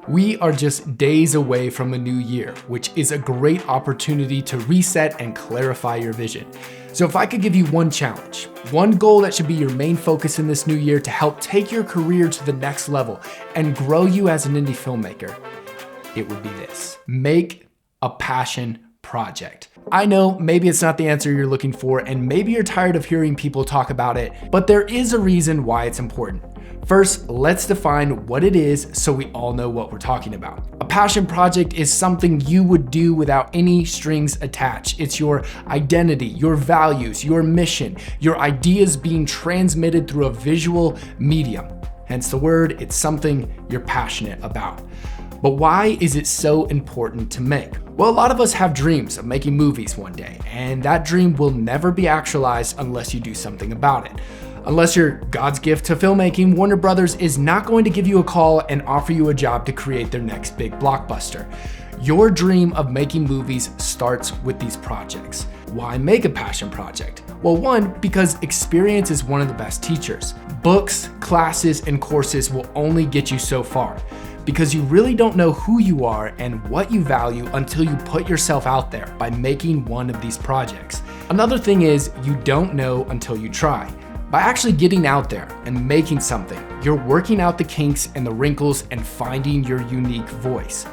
We are just days away from a new year, which is a great opportunity to reset and clarify your vision. So if I could give you one challenge, one goal that should be your main focus in this new year to help take your career to the next level and grow you as an indie filmmaker, it would be this: make a passion project. I know maybe it's not the answer you're looking for, and maybe you're tired of hearing people talk about it, but there is a reason why it's important. First, let's define what it is so we all know what we're talking about. A passion project is something you would do without any strings attached. It's your identity, your values, your mission, your ideas being transmitted through a visual medium. Hence the word, it's something you're passionate about. But why is it so important to make? Well, a lot of us have dreams of making movies one day, and that dream will never be actualized unless you do something about it. Unless you're God's gift to filmmaking, Warner Brothers is not going to give you a call and offer you a job to create their next big blockbuster. Your dream of making movies starts with these projects. Why make a passion project? Well, one, because experience is one of the best teachers. Books, classes, and courses will only get you so far, because you really don't know who you are and what you value until you put yourself out there by making one of these projects. Another thing is, you don't know until you try. By actually getting out there and making something, you're working out the kinks and the wrinkles and finding your unique voice.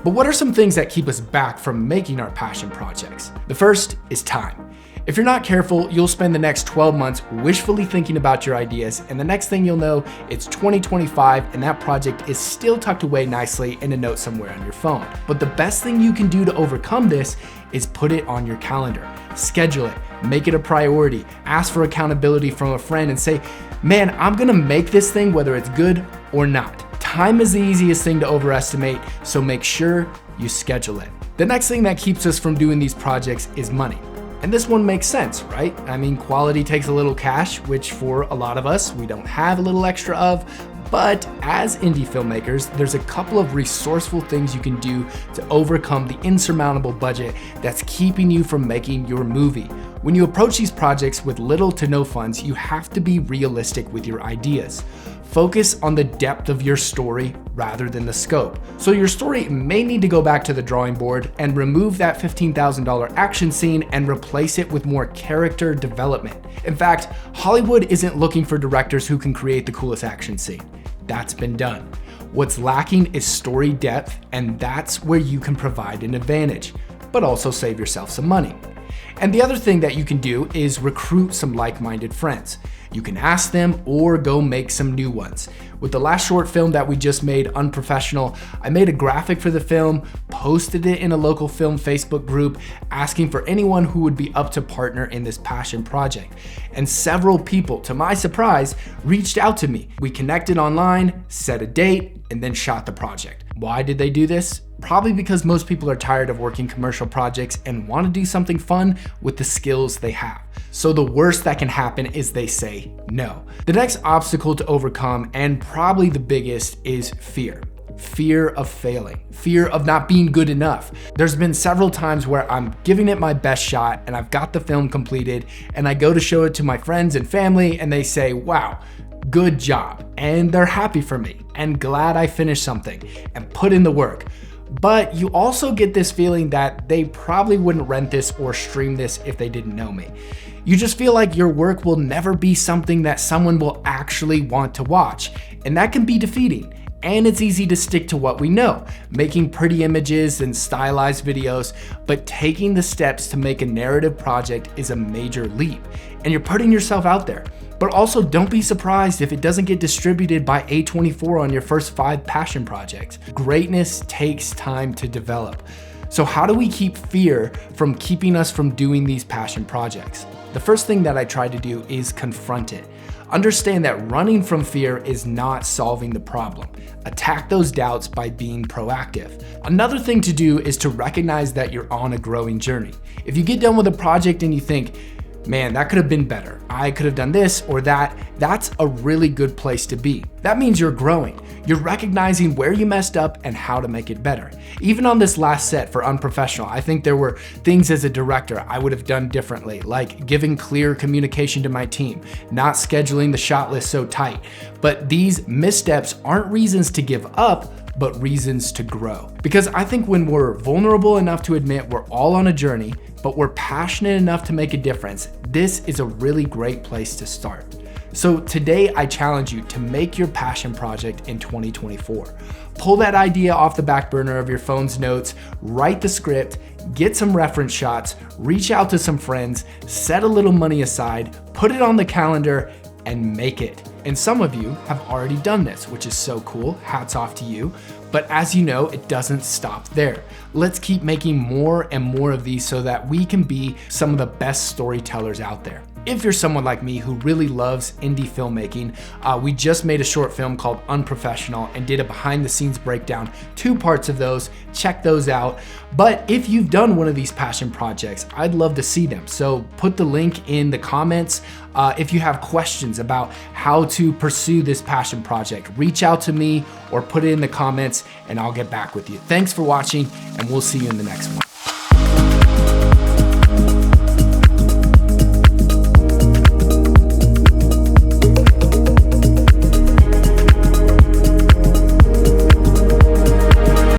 But what are some things that keep us back from making our passion projects? The first is time. If you're not careful, you'll spend the next 12 months wishfully thinking about your ideas, and the next thing you'll know, it's 2025 and that project is still tucked away nicely in a note somewhere on your phone. But the best thing you can do to overcome this is put it on your calendar. Schedule it, make it a priority, ask for accountability from a friend and say, man, I'm gonna make this thing whether it's good or not. Time is the easiest thing to overestimate, so make sure you schedule it. The next thing that keeps us from doing these projects is money. And this one makes sense, right? I mean, quality takes a little cash, which for a lot of us, we don't have a little extra of. But as indie filmmakers, there's a couple of resourceful things you can do to overcome the insurmountable budget that's keeping you from making your movie. When you approach these projects with little to no funds, you have to be realistic with your ideas. Focus on the depth of your story rather than the scope. So your story may need to go back to the drawing board and remove that $15,000 action scene and replace it with more character development. In fact, Hollywood isn't looking for directors who can create the coolest action scene. That's been done. What's lacking is story depth, and that's where you can provide an advantage, but also save yourself some money. And the other thing that you can do is recruit some like-minded friends. You can ask them or go make some new ones. With the last short film that we just made, Unprofessional, I made a graphic for the film, posted it in a local film Facebook group, asking for anyone who would be up to partner in this passion project. And several people, to my surprise, reached out to me. We connected online, set a date, and then shot the project. Why did they do this? Probably because most people are tired of working commercial projects and want to do something fun with the skills they have. So the worst that can happen is they say no. The next obstacle to overcome, and probably the biggest, is fear. Fear of failing, fear of not being good enough. There's been several times where I'm giving it my best shot and I've got the film completed and I go to show it to my friends and family and they say, wow, good job. And they're happy for me and glad I finished something and put in the work. But you also get this feeling that they probably wouldn't rent this or stream this if they didn't know me. You just feel like your work will never be something that someone will actually want to watch, and that can be defeating. And it's easy to stick to what we know, making pretty images and stylized videos, but taking the steps to make a narrative project is a major leap, and you're putting yourself out there. But also don't be surprised if it doesn't get distributed by A24 on your first 5 passion projects. Greatness takes time to develop. So how do we keep fear from keeping us from doing these passion projects? The first thing that I try to do is confront it. Understand that running from fear is not solving the problem. Attack those doubts by being proactive. Another thing to do is to recognize that you're on a growing journey. If you get done with a project and you think, man, that could have been better, I could have done this or that, that's a really good place to be. That means you're growing. You're recognizing where you messed up and how to make it better. Even on this last set for Unprofessional, I think there were things as a director I would have done differently, like giving clear communication to my team, not scheduling the shot list so tight. But these missteps aren't reasons to give up, but reasons to grow. Because I think when we're vulnerable enough to admit we're all on a journey, but we're passionate enough to make a difference, this is a really great place to start. So today I challenge you to make your passion project in 2024. Pull that idea off the back burner of your phone's notes, write the script, get some reference shots, reach out to some friends, set a little money aside, put it on the calendar, and make it. And some of you have already done this, which is so cool. Hats off to you. But as you know, it doesn't stop there. Let's keep making more and more of these so that we can be some of the best storytellers out there. If you're someone like me who really loves indie filmmaking, we just made a short film called Unprofessional and did a behind the scenes breakdown, 2 parts of those, check those out. But if you've done one of these passion projects, I'd love to see them. So put the link in the comments. If you have questions about how to pursue this passion project, reach out to me or put it in the comments and I'll get back with you. Thanks for watching and we'll see you in the next one.